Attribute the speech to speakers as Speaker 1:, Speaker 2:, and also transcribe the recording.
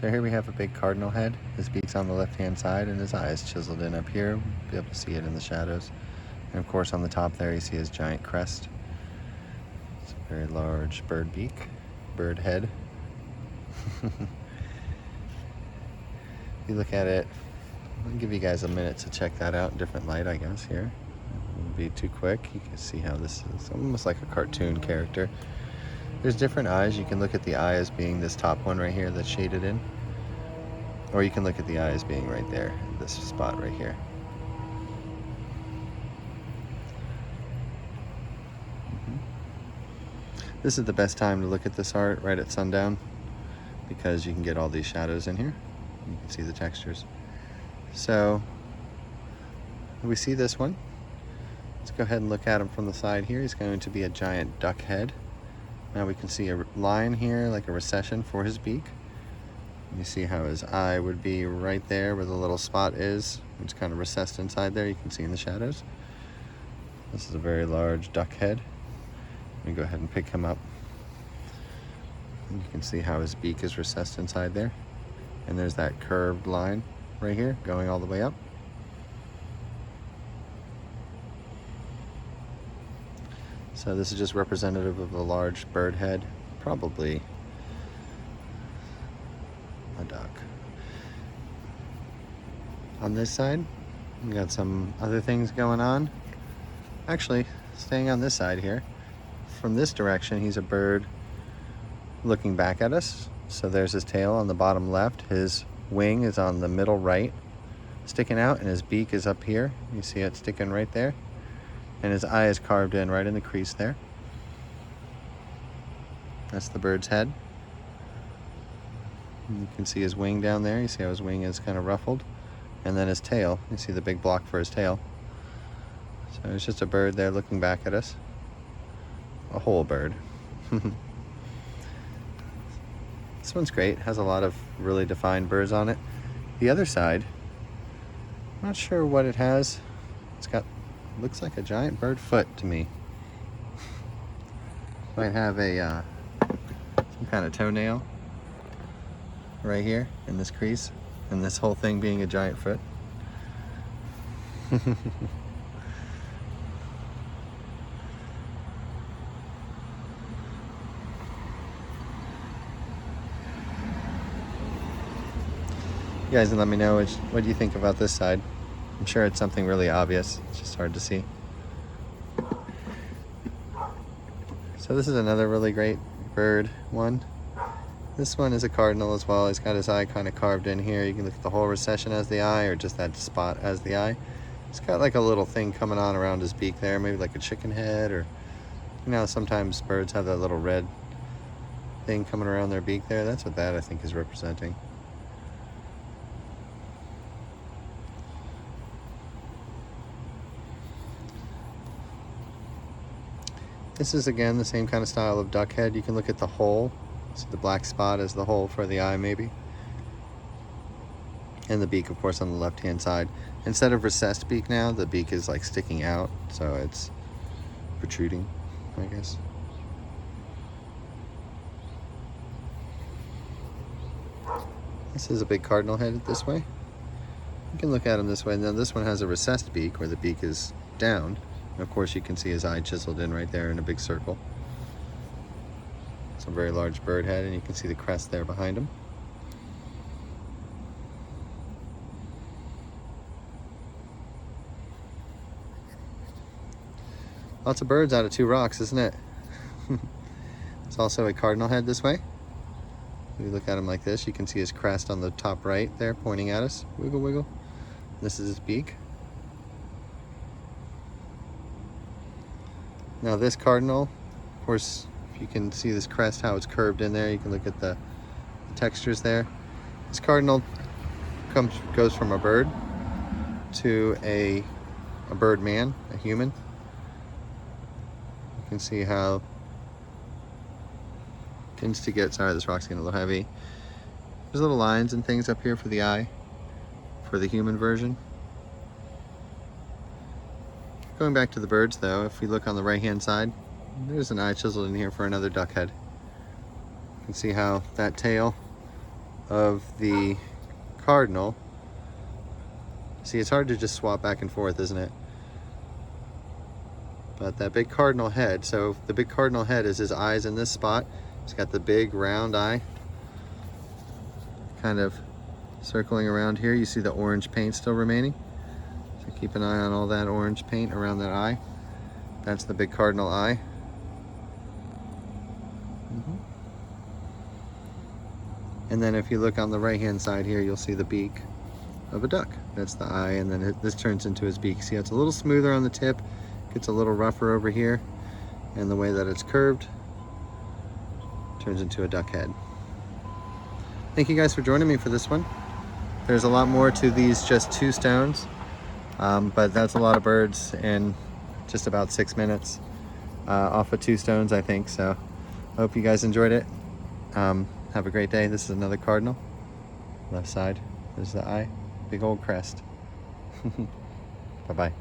Speaker 1: So here we have a big cardinal head. His beak's on the left-hand side and his eye is chiseled in up here. You'll be able to see it in the shadows. And of course on the top there you see his giant crest. It's a very large bird beak, bird head. If you look at it, I'll give you guys a minute to check that out in different light, I guess, here. It won't be too quick. You can see how this is almost like a cartoon character. There's different eyes. You can look at the eye as being this top one right here that's shaded in. Or you can look at the eye as being right there, this spot right here. This is the best time to look at this art right at sundown because you can get all these shadows in here. You can see the textures. So we see this one. Let's go ahead and look at him from the side here. He's going to be a giant duck head. Now we can see a line here, like a recession for his beak. You see how his eye would be right there where the little spot is. It's kind of recessed inside there. You can see in the shadows. This is a very large duck head. Let me go ahead and pick him up. And you can see how his beak is recessed inside there. And there's that curved line right here going all the way up. So this is just representative of a large bird head, probably a duck. On this side, we got some other things going on. Actually, staying on this side here, from this direction, he's a bird looking back at us. So there's his tail on the bottom left. His wing is on the middle right, sticking out, and his beak is up here. You see it sticking right there. And his eye is carved in right in the crease there. That's the bird's head. And you can see his wing down there. You see how his wing is kind of ruffled. And then his tail. You see the big block for his tail. So it's just a bird there looking back at us. A whole bird. This one's great. Has a lot of really defined birds on it. The other side, I'm not sure what it has. It's got, looks like a giant bird foot to me. Might have a some kind of toenail right here in this crease, and this whole thing being a giant foot. You guys can let me know what do you think about this side. I'm sure it's something really obvious. It's just hard to see. So this is another really great bird one. This one is a cardinal as well. He's got his eye kind of carved in here. You can look at the whole recession as the eye or just that spot as the eye. It's got like a little thing coming on around his beak there, maybe like a chicken head, or you know, sometimes birds have that little red thing coming around their beak there. That's what that I think is representing. This is again the same kind of style of duck head. You can look at the hole. So the black spot is the hole for the eye maybe. And the beak of course on the left hand side. Instead of recessed beak now, the beak is like sticking out. So it's protruding, I guess. This is a big cardinal head this way. You can look at him this way. And then this one has a recessed beak where the beak is down. And of course you can see his eye chiseled in right there in a big circle. It's a very large bird head, and you can see the crest there behind him. Lots of birds out of two rocks, isn't it? It's also a cardinal head this way. If you look at him like this, you can see his crest on the top right there pointing at us. Wiggle, wiggle. This is his beak. Now this cardinal, of course, if you can see this crest, how it's curved in there, you can look at the textures there. This cardinal goes from a bird to a bird man, a human. You can see how it tends to get, sorry this rock's getting a little heavy. There's little lines and things up here for the eye, for the human version. Going back to the birds though, if we look on the right hand side, there's an eye chiseled in here for another duck head. You can see how that tail of the cardinal. See, it's hard to just swap back and forth, isn't it? But that big cardinal head, so the big cardinal head is his eyes in this spot. He's got the big round eye kind of circling around here. You see the orange paint still remaining. So keep an eye on all that orange paint around that eye. That's the big cardinal eye. And then if you look on the right hand side here, you'll see the beak of a duck. That's the eye, and then this turns into his beak. See, it's a little smoother on the tip, gets a little rougher over here, and the way that it's curved turns into a duck head. Thank you guys for joining me for this one. There's a lot more to these just 2 stones, but that's a lot of birds in just about 6 minutes off of 2 stones, I think. So I hope you guys enjoyed it. Have a great day. This is another cardinal. Left side, there's the eye, big old crest. Bye-bye.